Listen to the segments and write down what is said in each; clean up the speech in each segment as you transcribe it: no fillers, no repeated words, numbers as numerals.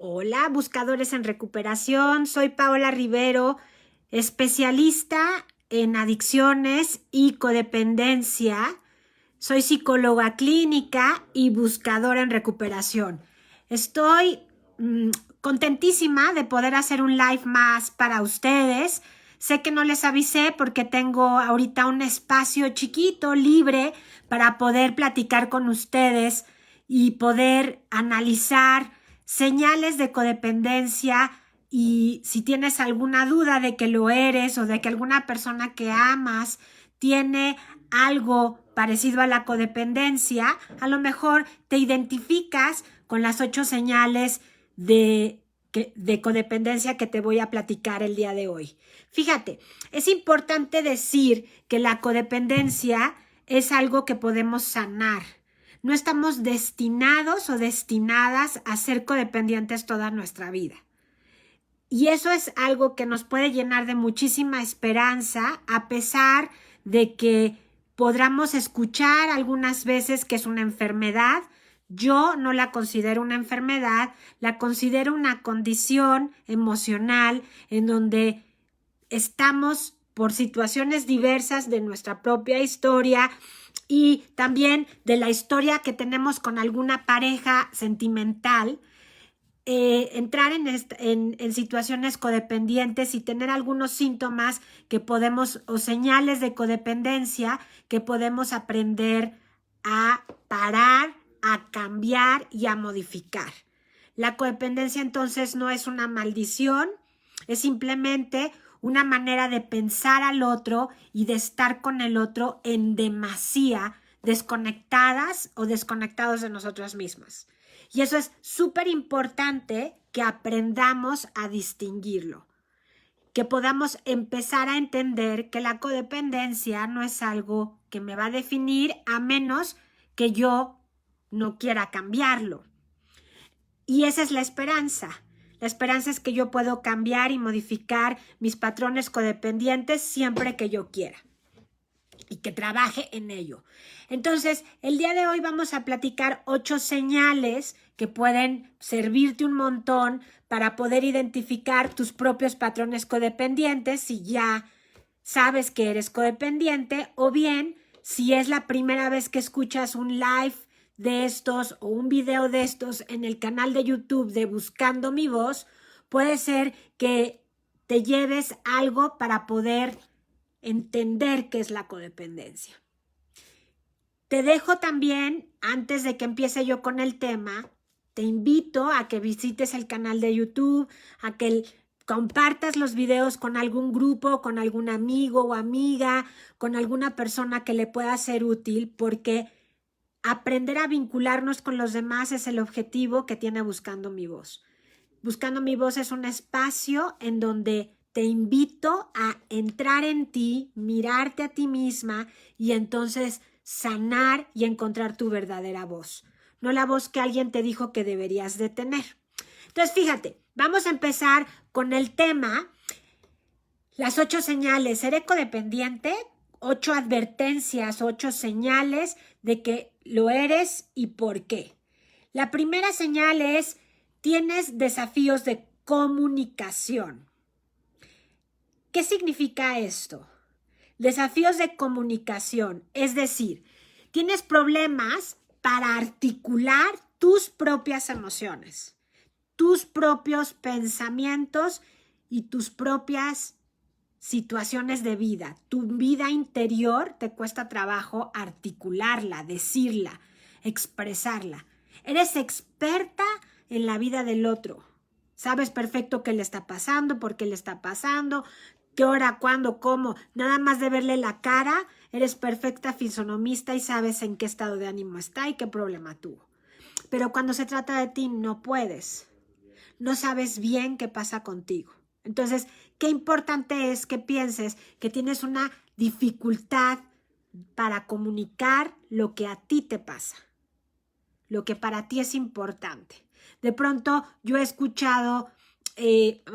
Hola, buscadores en recuperación. Soy Paola Rivero, especialista en adicciones y codependencia. Soy psicóloga clínica y buscadora en recuperación. Estoy contentísima de poder hacer un live más para ustedes. Sé que no les avisé porque tengo ahorita un espacio chiquito, libre, para poder platicar con ustedes y poder analizar señales de codependencia, y si tienes alguna duda de que lo eres o de que alguna persona que amas tiene algo parecido a la codependencia, a lo mejor te identificas con las 8 señales de codependencia que te voy a platicar el día de hoy. Fíjate, es importante decir que la codependencia es algo que podemos sanar. No estamos destinados o destinadas a ser codependientes toda nuestra vida. Y eso es algo que nos puede llenar de muchísima esperanza, a pesar de que podamos escuchar algunas veces que es una enfermedad. Yo no la considero una enfermedad, la considero una condición emocional en donde estamos por situaciones diversas de nuestra propia historia y también de la historia que tenemos con alguna pareja sentimental, entrar en situaciones codependientes y tener algunos síntomas que podemos, o señales de codependencia que podemos aprender a parar, a cambiar y a modificar. La codependencia entonces no es una maldición, es simplemente una manera de pensar al otro y de estar con el otro en demasía, desconectadas o desconectados de nosotras mismas. Y eso es súper importante que aprendamos a distinguirlo, que podamos empezar a entender que la codependencia no es algo que me va a definir a menos que yo no quiera cambiarlo. Y esa es la esperanza. La esperanza es que yo puedo cambiar y modificar mis patrones codependientes siempre que yo quiera y que trabaje en ello. Entonces, el día de hoy vamos a platicar 8 señales que pueden servirte un montón para poder identificar tus propios patrones codependientes si ya sabes que eres codependiente, o bien si es la primera vez que escuchas un live de estos o un video de estos en el canal de YouTube de Buscando mi Voz, puede ser que te lleves algo para poder entender qué es la codependencia. Te dejo también, antes de que empiece yo con el tema, te invito a que visites el canal de YouTube, a que compartas los videos con algún grupo, con algún amigo o amiga, con alguna persona que le pueda ser útil, porque aprender a vincularnos con los demás es el objetivo que tiene Buscando mi Voz. Buscando mi Voz es un espacio en donde te invito a entrar en ti, mirarte a ti misma y entonces sanar y encontrar tu verdadera voz, no la voz que alguien te dijo que deberías de tener. Entonces, fíjate, vamos a empezar con el tema, las 8 señales. ¿Seré codependiente? 8 advertencias, 8 señales de que lo eres y por qué. La primera señal es: tienes desafíos de comunicación. ¿Qué significa esto? Desafíos de comunicación, es decir, tienes problemas para articular tus propias emociones, tus propios pensamientos y tus propias situaciones de vida. Tu vida interior te cuesta trabajo articularla, decirla, expresarla. Eres experta en la vida del otro. Sabes perfecto qué le está pasando, por qué le está pasando, qué hora, cuándo, cómo. Nada más de verle la cara, eres perfecta fisonomista y sabes en qué estado de ánimo está y qué problema tuvo. Pero cuando se trata de ti, no puedes. No sabes bien qué pasa contigo. Entonces, qué importante es que pienses que tienes una dificultad para comunicar lo que a ti te pasa, lo que para ti es importante. De pronto, yo he escuchado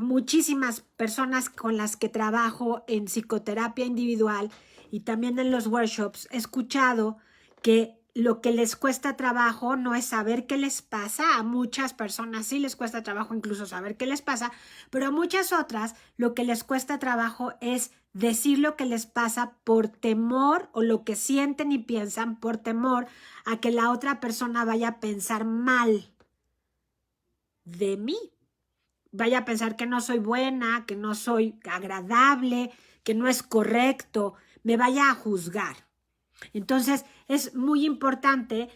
muchísimas personas con las que trabajo en psicoterapia individual y también en los workshops, he escuchado que lo que les cuesta trabajo no es saber qué les pasa. A muchas personas sí les cuesta trabajo incluso saber qué les pasa, pero a muchas otras lo que les cuesta trabajo es decir lo que les pasa por temor, o lo que sienten y piensan por temor a que la otra persona vaya a pensar mal de mí. Vaya a pensar que no soy buena, que no soy agradable, que no es correcto, me vaya a juzgar. Entonces es muy importante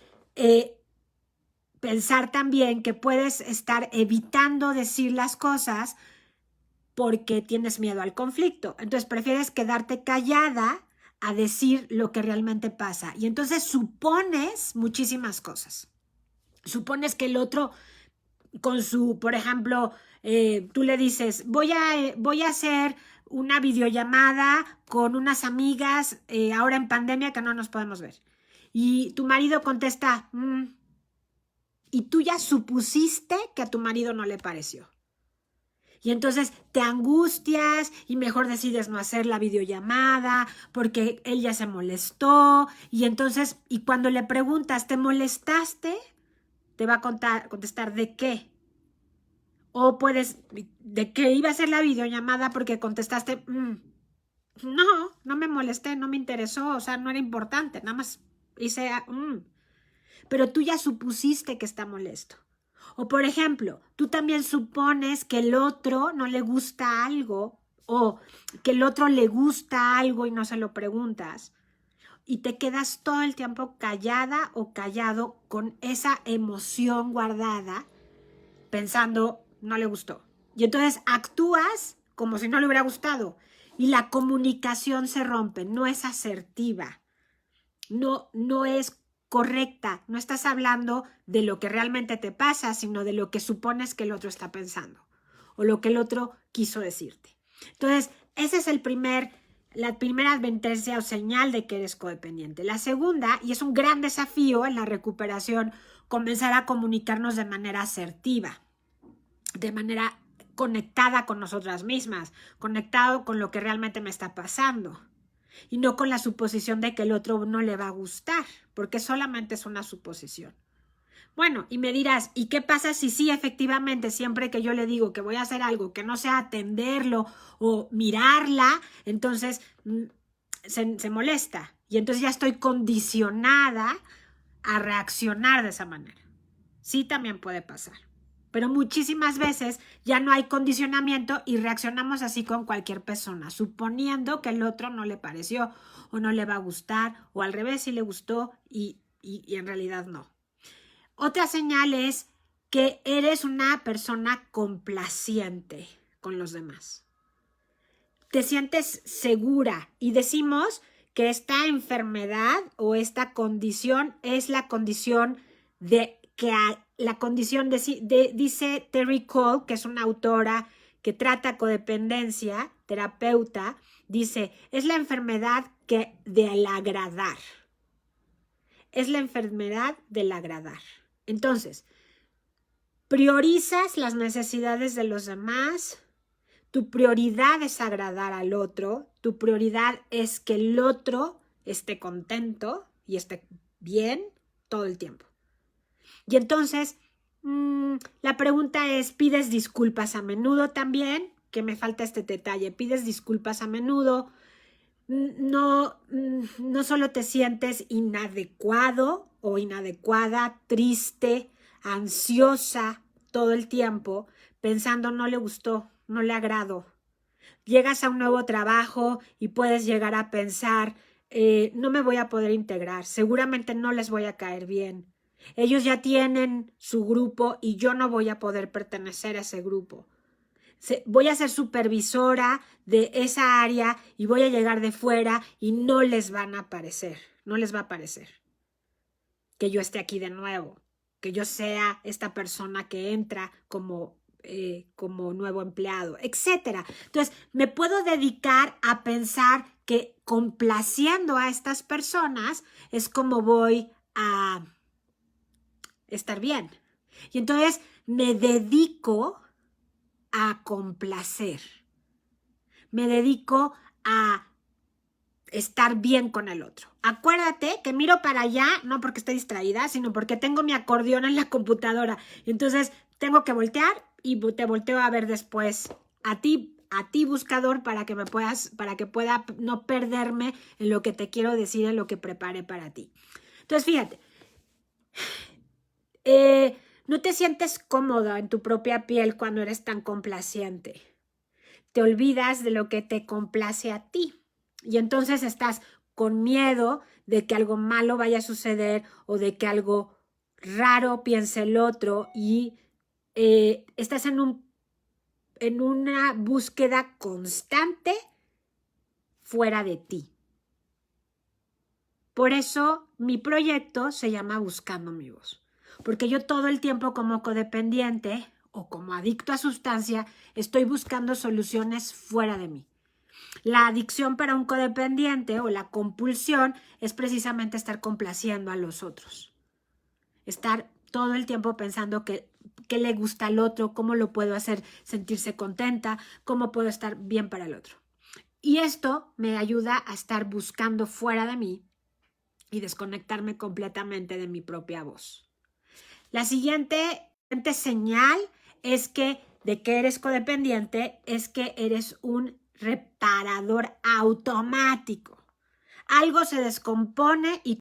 pensar también que puedes estar evitando decir las cosas porque tienes miedo al conflicto. Entonces prefieres quedarte callada a decir lo que realmente pasa. Y entonces supones muchísimas cosas. Supones que el otro con su, por ejemplo, tú le dices, voy a hacer una videollamada con unas amigas ahora en pandemia que no nos podemos ver. Y tu marido contesta, y tú ya supusiste que a tu marido no le pareció. Y entonces te angustias y mejor decides no hacer la videollamada porque él ya se molestó. Y entonces, y cuando le preguntas, ¿te molestaste? Te va a contestar, ¿de qué? O puedes, de que iba a hacer la videollamada porque contestaste, no me molesté, no me interesó, o sea, no era importante, nada más hice, pero tú ya supusiste que está molesto. O por ejemplo, tú también supones que el otro no le gusta algo, o que el otro le gusta algo y no se lo preguntas. Y te quedas todo el tiempo callada o callado con esa emoción guardada, pensando, no le gustó. Y entonces actúas como si no le hubiera gustado. Y la comunicación se rompe, no es asertiva, no es correcta, no estás hablando de lo que realmente te pasa, sino de lo que supones que el otro está pensando o lo que el otro quiso decirte. Entonces, ese es la primera advertencia o señal de que eres codependiente. La segunda, y es un gran desafío en la recuperación, comenzar a comunicarnos de manera asertiva, de manera conectada con nosotras mismas, conectado con lo que realmente me está pasando y no con la suposición de que el otro no le va a gustar, porque solamente es una suposición. Bueno, y me dirás, ¿y qué pasa si sí, efectivamente, siempre que yo le digo que voy a hacer algo que no sea atenderlo o mirarla, entonces se molesta? Y entonces ya estoy condicionada a reaccionar de esa manera. Sí, también puede pasar. Pero muchísimas veces ya no hay condicionamiento y reaccionamos así con cualquier persona, suponiendo que el otro no le pareció o no le va a gustar, o al revés, sí le gustó y en realidad no. Otra señal es que eres una persona complaciente con los demás. Te sientes segura y decimos que esta enfermedad o esta condición es la condición de que la condición dice Terry Cole, que es una autora que trata codependencia, terapeuta, dice, es la enfermedad del agradar. Es la enfermedad del agradar. Entonces, priorizas las necesidades de los demás. Tu prioridad es agradar al otro. Tu prioridad es que el otro esté contento y esté bien todo el tiempo. Y entonces, la pregunta es, ¿pides disculpas a menudo también? Que me falta este detalle. ¿Pides disculpas a menudo? No solo te sientes inadecuado o inadecuada, triste, ansiosa todo el tiempo, pensando no le gustó, no le agradó. Llegas a un nuevo trabajo y puedes llegar a pensar, no me voy a poder integrar, seguramente no les voy a caer bien. Ellos ya tienen su grupo y yo no voy a poder pertenecer a ese grupo. Voy a ser supervisora de esa área y voy a llegar de fuera y no les va a parecer que yo esté aquí de nuevo, que yo sea esta persona que entra como nuevo empleado, etc. Entonces, me puedo dedicar a pensar que complaciendo a estas personas es como voy a estar bien. Y entonces me dedico a complacer. Me dedico a estar bien con el otro. Acuérdate que miro para allá, no porque estoy distraída, sino porque tengo mi acordeón en la computadora. Entonces tengo que voltear y te volteo a ver después a ti buscador, para que pueda no perderme en lo que te quiero decir, en lo que preparé para ti. Entonces, fíjate, no te sientes cómoda en tu propia piel cuando eres tan complaciente. Te olvidas de lo que te complace a ti. Y entonces estás con miedo de que algo malo vaya a suceder o de que algo raro piense el otro y estás en una búsqueda constante fuera de ti. Por eso mi proyecto se llama Buscando mi Voz. Porque yo todo el tiempo como codependiente o como adicto a sustancia estoy buscando soluciones fuera de mí. La adicción para un codependiente o la compulsión es precisamente estar complaciendo a los otros. Estar todo el tiempo pensando qué le gusta al otro, cómo lo puedo hacer sentirse contenta, cómo puedo estar bien para el otro. Y esto me ayuda a estar buscando fuera de mí y desconectarme completamente de mi propia voz. La siguiente señal de que eres codependiente es que eres un reparador automático. Algo se descompone y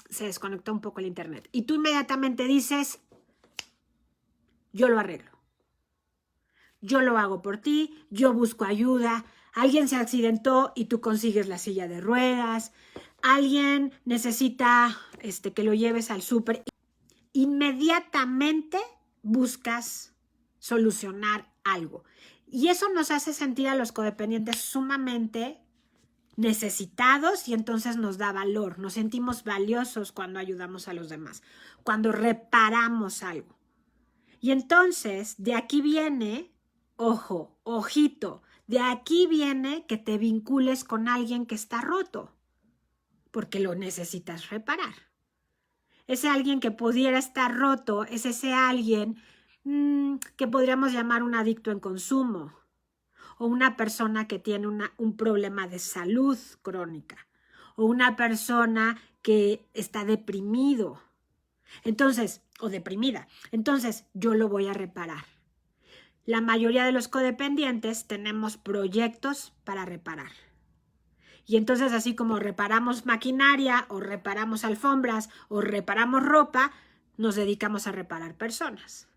se desconectó un poco el internet. Y tú inmediatamente dices, yo lo arreglo. Yo lo hago por ti, yo busco ayuda. Alguien se accidentó y tú consigues la silla de ruedas. Alguien necesita que lo lleves al súper. Inmediatamente buscas solucionar algo. Y eso nos hace sentir a los codependientes sumamente necesitados y entonces nos da valor. Nos sentimos valiosos cuando ayudamos a los demás, cuando reparamos algo. Y entonces de aquí viene, ojito, de aquí viene que te vincules con alguien que está roto, porque lo necesitas reparar. Ese alguien que pudiera estar roto es ese alguien que podríamos llamar un adicto en consumo o una persona que tiene un problema de salud crónica o una persona que está deprimido o deprimida. Entonces, yo lo voy a reparar. La mayoría de los codependientes tenemos proyectos para reparar. Y entonces, así como reparamos maquinaria o reparamos alfombras o reparamos ropa, nos dedicamos a reparar personas.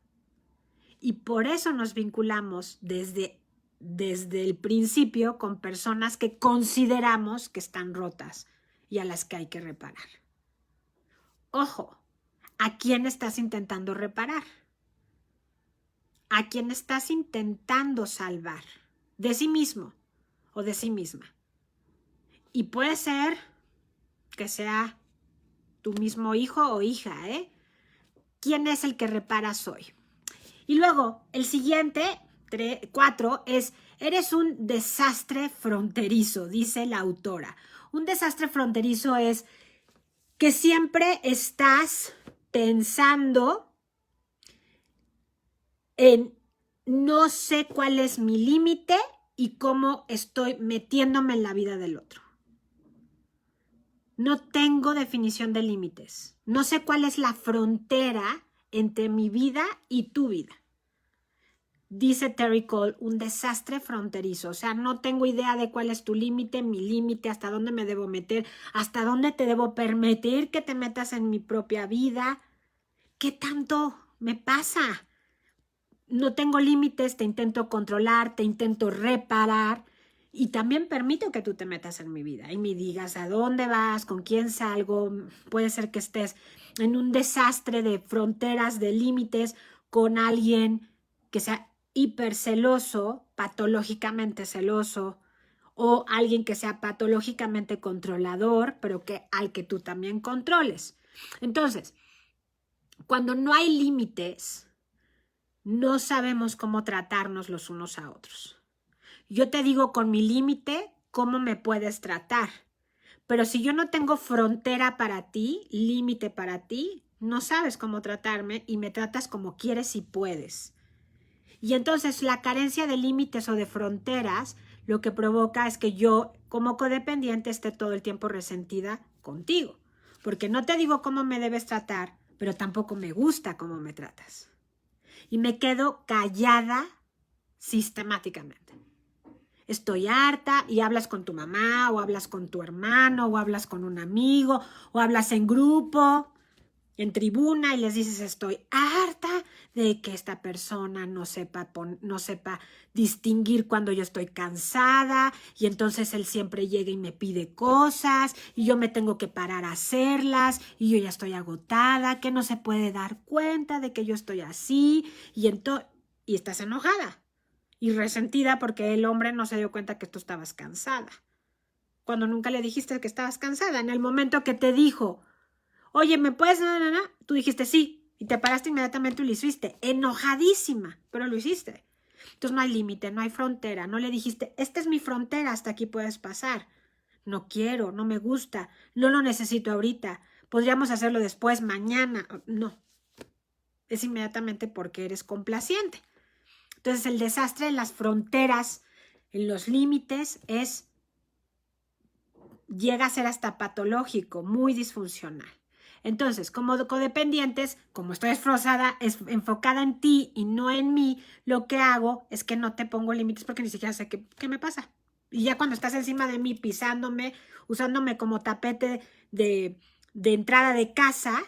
Y por eso nos vinculamos desde el principio con personas que consideramos que están rotas y a las que hay que reparar. Ojo, ¿a quién estás intentando reparar? ¿A quién estás intentando salvar? ¿De sí mismo o de sí misma? Y puede ser que sea tu mismo hijo o hija, ¿Quién es el que reparas hoy? Y luego, el siguiente, 4, es, eres un desastre fronterizo, dice la autora. Un desastre fronterizo es que siempre estás pensando en no sé cuál es mi límite y cómo estoy metiéndome en la vida del otro. No tengo definición de límites. No sé cuál es la frontera entre mi vida y tu vida. Dice Terry Cole, un desastre fronterizo. O sea, no tengo idea de cuál es tu límite, mi límite, hasta dónde me debo meter, hasta dónde te debo permitir que te metas en mi propia vida. ¿Qué tanto me pasa? No tengo límites, te intento controlar, te intento reparar. Y también permito que tú te metas en mi vida y me digas a dónde vas, con quién salgo. Puede ser que estés en un desastre de fronteras, de límites, con alguien que sea hiperceloso, patológicamente celoso, o alguien que sea patológicamente controlador, pero al que tú también controles. Entonces, cuando no hay límites, no sabemos cómo tratarnos los unos a otros. Yo te digo con mi límite cómo me puedes tratar, pero si yo no tengo frontera para ti, límite para ti, no sabes cómo tratarme y me tratas como quieres y puedes. Y entonces la carencia de límites o de fronteras lo que provoca es que yo, como codependiente, esté todo el tiempo resentida contigo. Porque no te digo cómo me debes tratar, pero tampoco me gusta cómo me tratas. Y me quedo callada sistemáticamente. Estoy harta y hablas con tu mamá, o hablas con tu hermano, o hablas con un amigo, o hablas en grupo, en tribuna, y les dices: estoy harta de que esta persona no sepa distinguir cuando yo estoy cansada, y entonces él siempre llega y me pide cosas, y yo me tengo que parar a hacerlas, y yo ya estoy agotada, que no se puede dar cuenta de que yo estoy así, y estás enojada y resentida porque el hombre no se dio cuenta que tú estabas cansada, cuando nunca le dijiste que estabas cansada. En el momento que te dijo: oye, ¿me puedes? No, no, no. Tú dijiste sí y te paraste inmediatamente y lo hiciste, enojadísima, pero lo hiciste. Entonces no hay límite, no hay frontera. No le dijiste: esta es mi frontera, hasta aquí puedes pasar. No quiero, no me gusta, no lo necesito ahorita. Podríamos hacerlo después, mañana. No. Es inmediatamente porque eres complaciente. Entonces el desastre en las fronteras, en los límites, llega a ser hasta patológico, muy disfuncional. Entonces, como codependientes, como estoy enfocada en ti y no en mí, lo que hago es que no te pongo límites porque ni siquiera sé qué me pasa. Y ya cuando estás encima de mí, pisándome, usándome como tapete de entrada de casa,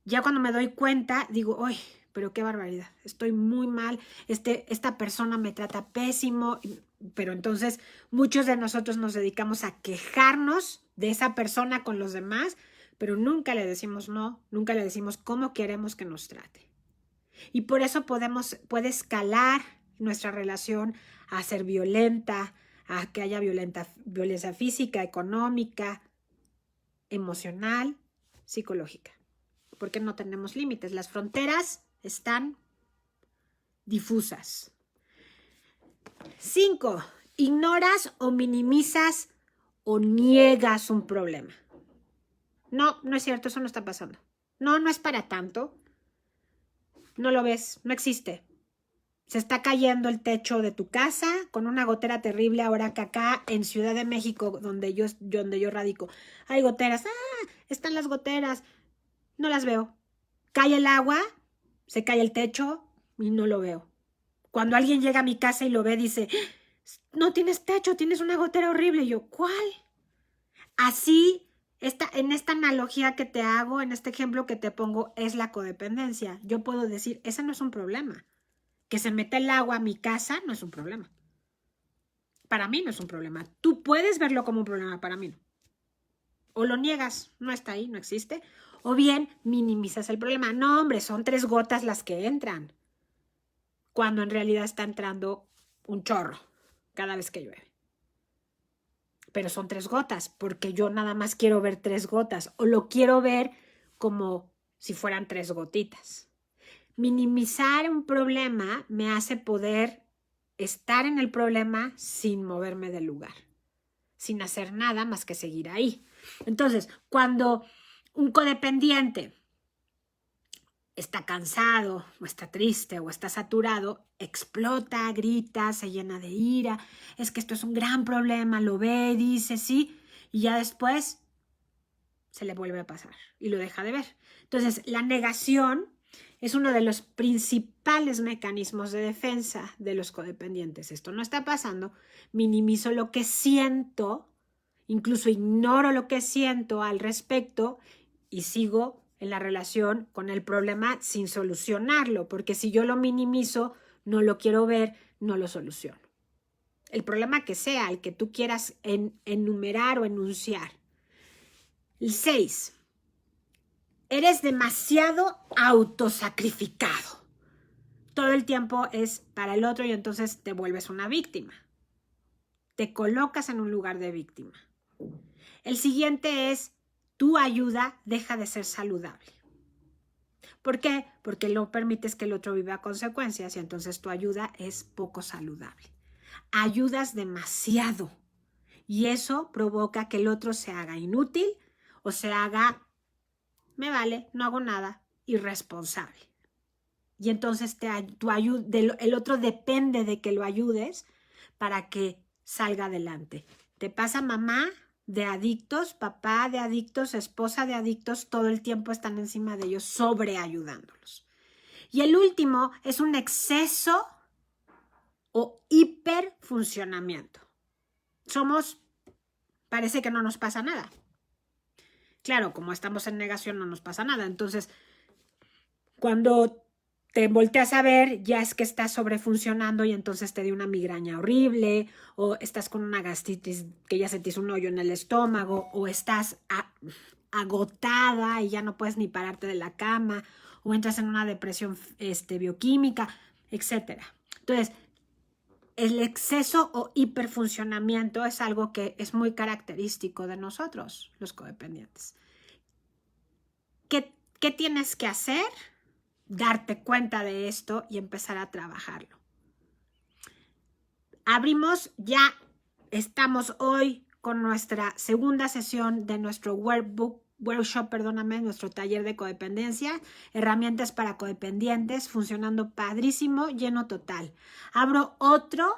ya cuando me doy cuenta, digo: ¡ay, pero qué barbaridad! Estoy muy mal, esta persona me trata pésimo. Pero entonces muchos de nosotros nos dedicamos a quejarnos de esa persona con los demás, pero nunca le decimos no, nunca le decimos cómo queremos que nos trate. Y por eso puede escalar nuestra relación a ser violenta, a que haya violencia física, económica, emocional, psicológica. Porque no tenemos límites. Las fronteras están difusas. 5. Ignoras o minimizas o niegas un problema. No, no es cierto, eso no está pasando. No, no es para tanto. No lo ves, no existe. Se está cayendo el techo de tu casa con una gotera terrible ahora que acá en Ciudad de México, donde yo radico, hay goteras. Están las goteras. No las veo. Cae el agua, se cae el techo y no lo veo. Cuando alguien llega a mi casa y lo ve, dice: no tienes techo, tienes una gotera horrible. Y yo: ¿cuál? Así, en esta analogía que te hago, en este ejemplo que te pongo, es la codependencia. Yo puedo decir: ese no es un problema. Que se meta el agua a mi casa no es un problema. Para mí no es un problema. Tú puedes verlo como un problema, para mí no. O lo niegas, no está ahí, no existe. O bien minimizas el problema. No, hombre, son 3 gotas las que entran, cuando en realidad está entrando un chorro cada vez que llueve. Pero son 3 gotas, porque yo nada más quiero ver 3 gotas, o lo quiero ver como si fueran 3 gotitas. Minimizar un problema me hace poder estar en el problema sin moverme del lugar, sin hacer nada más que seguir ahí. Entonces, cuando un codependiente está cansado, o está triste, o está saturado, explota, grita, se llena de ira. Es que esto es un gran problema, lo ve, dice sí, y ya después se le vuelve a pasar y lo deja de ver. Entonces, la negación es uno de los principales mecanismos de defensa de los codependientes. Esto no está pasando, minimizo lo que siento, incluso ignoro lo que siento al respecto y sigo en la relación con el problema sin solucionarlo, porque si yo lo minimizo, no lo quiero ver, no lo soluciono. El problema que sea, el que tú quieras enumerar o enunciar. El 6. Eres demasiado autosacrificado. Todo el tiempo es para el otro y entonces te vuelves una víctima. Te colocas en un lugar de víctima. El siguiente es: tu ayuda deja de ser saludable. ¿Por qué? Porque no permites que el otro viva a consecuencias y entonces tu ayuda es poco saludable. Ayudas demasiado y eso provoca que el otro se haga inútil o se haga me vale, no hago nada, irresponsable. Y entonces el otro depende de que lo ayudes para que salga adelante. Te pasa mamá de adictos, papá de adictos, esposa de adictos, todo el tiempo están encima de ellos, sobreayudándolos. Y el último es un exceso o hiperfuncionamiento. Parece que no nos pasa nada. Claro, como estamos en negación no nos pasa nada. Entonces, cuando te volteas a ver, ya es que estás sobrefuncionando y entonces te dio una migraña horrible, o estás con una gastritis que ya se te hizo un hoyo en el estómago, o estás agotada y ya no puedes ni pararte de la cama, o entras en una depresión bioquímica, etc. Entonces, el exceso o hiperfuncionamiento es algo que es muy característico de nosotros, los codependientes. ¿Qué tienes que hacer? Darte cuenta de esto y empezar a trabajarlo. Estamos hoy con nuestra segunda sesión de nuestro nuestro taller de codependencia, herramientas para codependientes, funcionando padrísimo, lleno total. Abro otro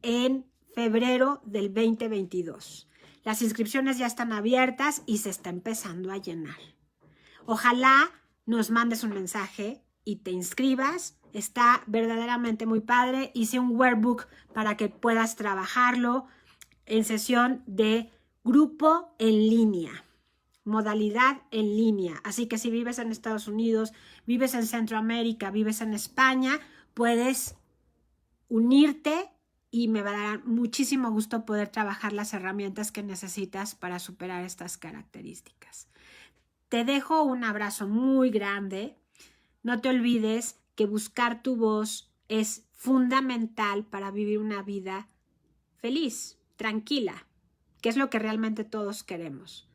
en febrero del 2022. Las inscripciones ya están abiertas y se está empezando a llenar. Ojalá nos mandes un mensaje y te inscribas. Está verdaderamente muy padre. Hice un workbook para que puedas trabajarlo en sesión de grupo en línea, modalidad en línea. Así que si vives en Estados Unidos, vives en Centroamérica, vives en España, puedes unirte y me va a dar muchísimo gusto poder trabajar las herramientas que necesitas para superar estas características. Te dejo un abrazo muy grande. No te olvides que buscar tu voz es fundamental para vivir una vida feliz, tranquila, que es lo que realmente todos queremos.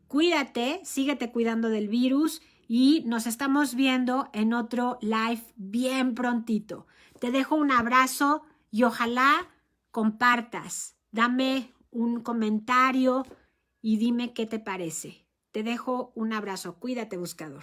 Cuídate, síguete cuidando del virus y nos estamos viendo en otro live bien prontito. Te dejo un abrazo y ojalá compartas. Dame un comentario y dime qué te parece. Te dejo un abrazo. Cuídate, buscador.